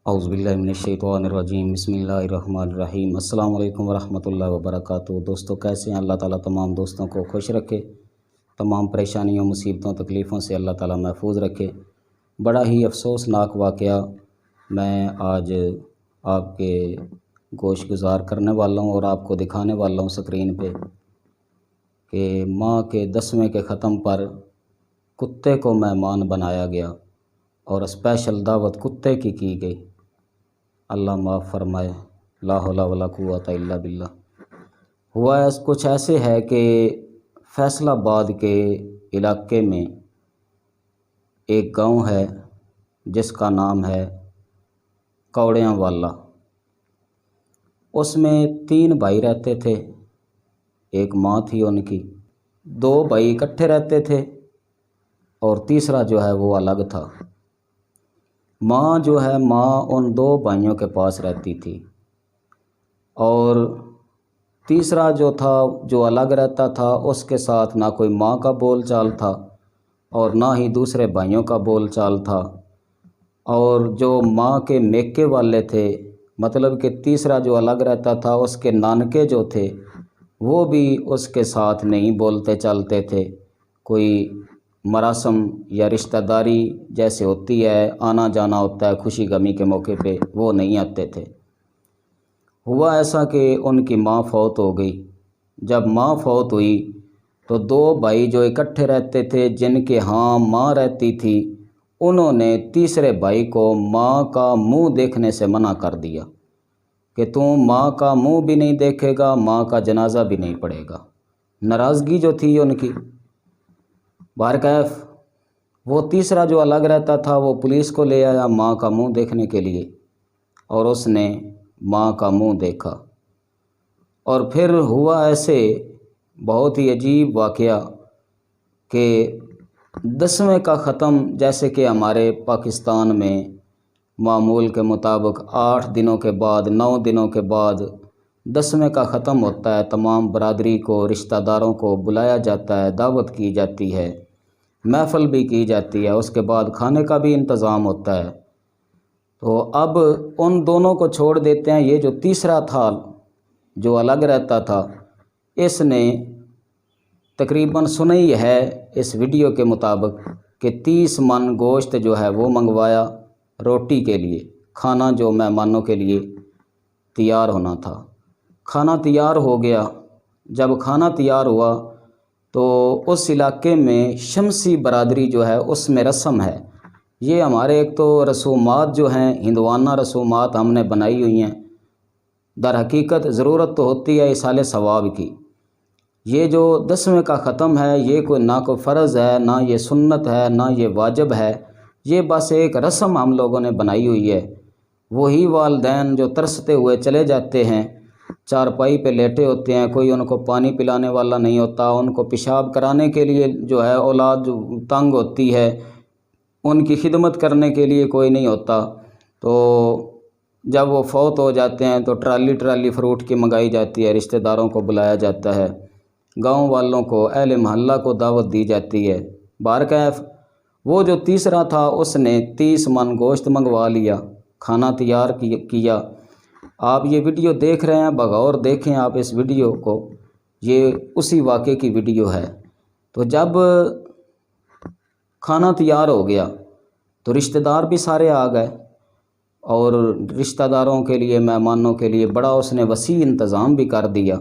औज़ुबिल्लाहिमिनश्शैतानिर्रजीम बिस्मिल्लाहिर्रहमानिर्रहीम। अस्सलामु अलैकुम वरहमतुल्लाहि वबरकातुहू। दोस्तों, कैसे हैं? अल्लाह ताला तमाम दोस्तों को खुश रखे, तमाम परेशानियों, मुसीबतों, तकलीफ़ों से अल्लाह ताला महफूज रखे। बड़ा ही अफसोसनाक वाक़या मैं आज आपके गोश गुज़ार करने वाला हूँ और आपको दिखाने वाला हूँ स्क्रीन पे कि माँ के 10वें के ख़त्म पर कुत्ते को मेहमान बनाया गया और स्पेशल दावत कुत्ते की गई। अल्लाह माफ़ फरमाए। ला हौला वला कुव्वता इल्ला बिल्लाह। हुआ कुछ ऐसे है कि फैसलाबाद के इलाके में एक गांव है जिसका नाम है कौड़ियाँ वाला। उसमें 3 भाई रहते थे, एक माँ थी उनकी। 2 भाई इकट्ठे रहते थे और तीसरा जो है वो अलग था। माँ जो है माँ उन 2 भाइयों के पास रहती थी और तीसरा जो था जो अलग रहता था उसके साथ ना कोई माँ का बोल चाल था और ना ही दूसरे भाइयों का बोल चाल था। और जो माँ के मेके वाले थे, मतलब कि तीसरा जो अलग रहता था, उसके नानके जो थे वो भी उसके साथ नहीं बोलते चालते थे। कोई मरासम या रिश्तेदारी जैसे होती है, आना जाना होता है खुशी गमी के मौके पे, वो नहीं आते थे। हुआ ऐसा कि उनकी माँ फौत हो गई। जब माँ फौत हुई तो 2 भाई जो इकट्ठे रहते थे, जिनके यहाँ माँ रहती थी, उन्होंने तीसरे भाई को माँ का मुंह देखने से मना कर दिया कि तू माँ का मुंह भी नहीं देखेगा, माँ का जनाजा भी नहीं पड़ेगा। नाराज़गी जो थी उनकी। बारकैफ वो तीसरा जो अलग रहता था वो पुलिस को ले आया माँ का मुंह देखने के लिए और उसने माँ का मुंह देखा। और फिर हुआ ऐसे बहुत ही अजीब वाक़या कि 10वें का ख़त्म, जैसे कि हमारे पाकिस्तान में मामूल के मुताबिक 8 दिनों के बाद, 9 दिनों के बाद 10वें का ख़त्म होता है। तमाम बरादरी को, रिश्तेदारों को बुलाया जाता है, दावत की जाती है, महफ़िल भी की जाती है, उसके बाद खाने का भी इंतज़ाम होता है। तो अब उन दोनों को छोड़ देते हैं। ये जो तीसरा था जो अलग रहता था, इसने तकरीबन सुनी है इस वीडियो के मुताबिक कि 30 मन गोश्त जो है वो मंगवाया रोटी के लिए, खाना जो मेहमानों के लिए तैयार होना था। खाना तैयार हो गया। जब खाना तैयार हुआ तो उस इलाके में शमसी बरादरी जो है उसमें रस्म है। ये हमारे एक तो रसूमात जो हैं, हिंदवाना रसूमात हमने बनाई हुई हैं। दर हकीकत ज़रूरत तो होती है इसाले सवाब की। ये जो 10वें का ख़त्म है, ये कोई ना कोई फ़र्ज़ है, ना ये सुन्नत है, ना ये वाजिब है। ये बस एक रस्म हम लोगों ने बनाई हुई है। वही वालिदैन जो तरसते हुए चले जाते हैं, चारपाई पे लेटे होते हैं, कोई उनको पानी पिलाने वाला नहीं होता, उनको पेशाब कराने के लिए जो है औलाद जो तंग होती है, उनकी खिदमत करने के लिए कोई नहीं होता। तो जब वो फौत हो जाते हैं तो ट्राली ट्राली फ्रूट की मंगाई जाती है, रिश्तेदारों को बुलाया जाता है, गांव वालों को, अहले महल्ला को दावत दी जाती है। बारकैफ वो जो तीसरा था उसने 30 मन गोश्त मंगवा लिया, खाना तैयार किया। आप ये वीडियो देख रहे हैं, बगौर देखें आप इस वीडियो को, ये उसी वाक़े की वीडियो है। तो जब खाना तैयार हो गया तो रिश्तेदार भी सारे आ गए और रिश्तेदारों के लिए, मेहमानों के लिए बड़ा उसने वसी इंतज़ाम भी कर दिया।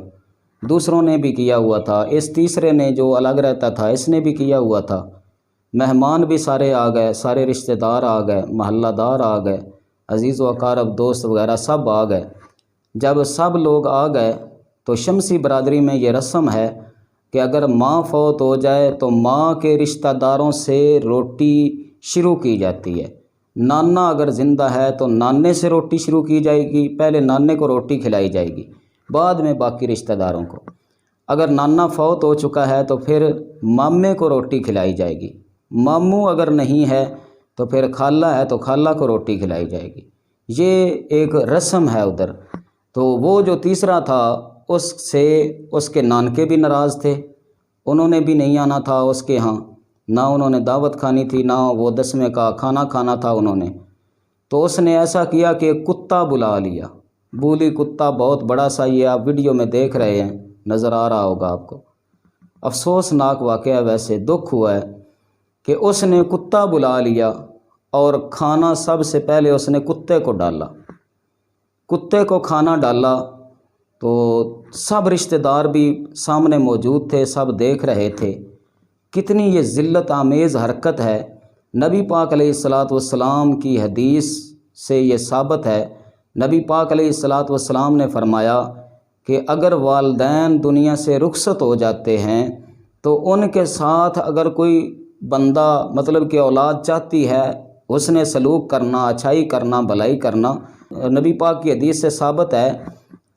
दूसरों ने भी किया हुआ था, इस तीसरे ने जो अलग रहता था इसने भी किया हुआ था। मेहमान भी सारे आ गए, सारे रिश्तेदार आ गए, महल्लादार आ गए, अजीज़ व अकारब, दोस्त वगैरह सब आ गए। जब सब लोग आ गए तो शमसी बरादरी में ये रस्म है कि अगर माँ फौत हो जाए तो माँ के रिश्तेदारों से रोटी शुरू की जाती है। नाना अगर ज़िंदा है तो नाने से रोटी शुरू की जाएगी, पहले नाने को रोटी खिलाई जाएगी, बाद में बाकी रिश्तेदारों को। अगर नाना फौत हो चुका है तो फिर मामे को रोटी खिलाई जाएगी, मामू अगर नहीं है तो फिर खाला है तो खाला को रोटी खिलाई जाएगी। ये एक रस्म है उधर। तो वो जो तीसरा था उससे उसके नानके भी नाराज़ थे, उन्होंने भी नहीं आना था उसके यहाँ, ना उन्होंने दावत खानी थी, ना वो 10वें का खाना खाना था उन्होंने। तो उसने ऐसा किया कि कुत्ता बुला लिया। बूली कुत्ता बहुत बड़ा सा, ये आप वीडियो में देख रहे हैं, नज़र आ रहा होगा आपको। अफसोसनाक वाक़या, वैसे दुख हुआ है कि उसने कुत्ता बुला लिया और खाना सबसे पहले उसने कुत्ते को डाला। कुत्ते को खाना डाला तो सब रिश्तेदार भी सामने मौजूद थे, सब देख रहे थे। कितनी ये ज़िल्लत आमेज़ हरकत है। नबी पाक अलैहिस्सलातु वस्सलाम की हदीस से ये साबित है। नबी पाक अलैहिस्सलातु वस्सलाम ने फरमाया कि अगर वालिदैन दुनिया से रुखसत हो जाते हैं तो उनके साथ अगर कोई बंदा मतलब कि औलाद चाहती है उसने सलूक करना, अच्छाई करना, भलाई करना, नबी पाक की हदीस से साबित है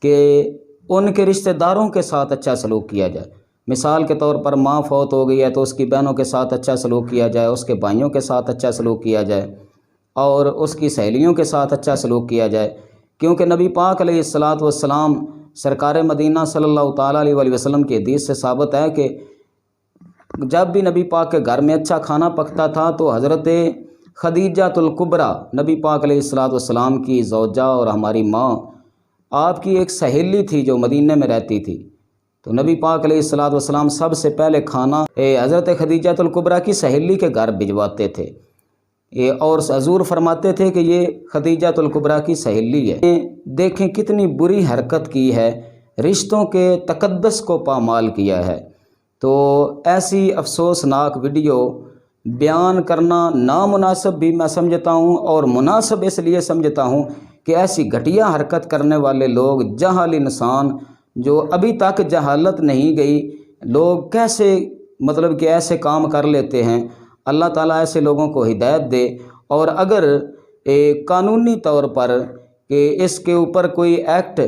कि उनके रिश्तेदारों के साथ अच्छा सलूक किया जाए। मिसाल के तौर पर माँ फौत हो गई है तो उसकी बहनों के साथ अच्छा सलूक किया जाए, उसके भाइयों के साथ अच्छा सलूक किया जाए और उसकी सहेलियों के साथ अच्छा सलूक किया जाए। क्योंकि नबी पाक अलैहिस्सलातु वस्सलाम सरकार मदीना सल्लल्लाहु ताला अलैहि वसल्लम की हदीस से साबित है कि जब भी नबी पाक के घर में अच्छा खाना पकता था तो हज़रत खदीजातुल कुबरा, नबी पाक अलैहिस्सलातु वस्सलाम की ज़ौजा और हमारी माँ, आपकी एक सहेली थी जो मदीने में रहती थी। तो नबी पाक अलैहिस्सलातु वस्सलाम सबसे पहले खाना हज़रत खदीजातुल कुबरा की सहेली के घर भिजवाते थे और हजूर फरमाते थे कि ये खदीजातुल कुबरा की सहेली है। देखें कितनी बुरी हरकत की है, रिश्तों के तकद्दस को पामाल किया है। तो ऐसी अफसोसनाक वीडियो बयान करना नामुनासिब भी मैं समझता हूँ और मुनासिब इसलिए समझता हूँ कि ऐसी घटिया हरकत करने वाले लोग, जाहिल इंसान जो अभी तक जहालत नहीं गई, लोग कैसे मतलब कि ऐसे काम कर लेते हैं। अल्लाह ताला ऐसे लोगों को हिदायत दे। और अगर कानूनी तौर पर कि इसके ऊपर कोई एक्ट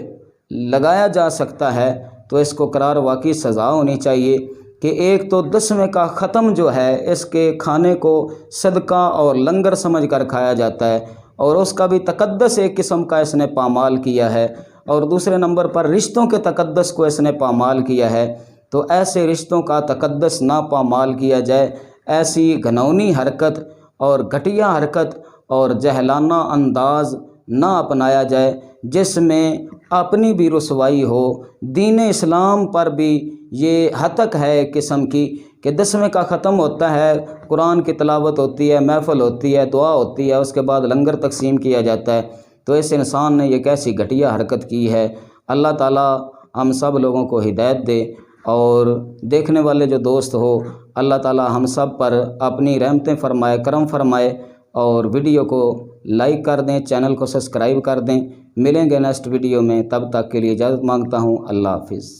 लगाया जा सकता है तो इसको करार वाकई सज़ा होनी चाहिए कि एक तो 10वें का ख़त्म जो है, इसके खाने को सदका और लंगर समझ कर खाया जाता है और उसका भी तकद्दस एक किस्म का इसने पामाल किया है। और दूसरे नंबर पर रिश्तों के तकद्दस को इसने पामाल किया है। तो ऐसे रिश्तों का तकद्दस ना पामाल किया जाए, ऐसी घिनौनी हरकत और घटिया हरकत और जहलाना अंदाज़ ना अपनाया जाए जिसमें अपनी भी रुसवाई हो। दीन इस्लाम पर भी ये हतक है किस्म की कि 10वें का ख़त्म होता है, कुरान की तिलावत होती है, महफ़िल होती है, दुआ होती है, उसके बाद लंगर तकसीम किया जाता है। तो इस इंसान ने ये कैसी घटिया हरकत की है। अल्लाह ताला हम सब लोगों को हिदायत दे और देखने वाले जो दोस्त हो, अल्लाह ताला हम सब पर अपनी रहमतें फरमाए, करम फरमाए और वीडियो को लाइक कर दें, चैनल को सब्सक्राइब कर दें। मिलेंगे नेक्स्ट वीडियो में, तब तक के लिए इजाज़त मांगता हूँ। अल्लाह हाफिज़।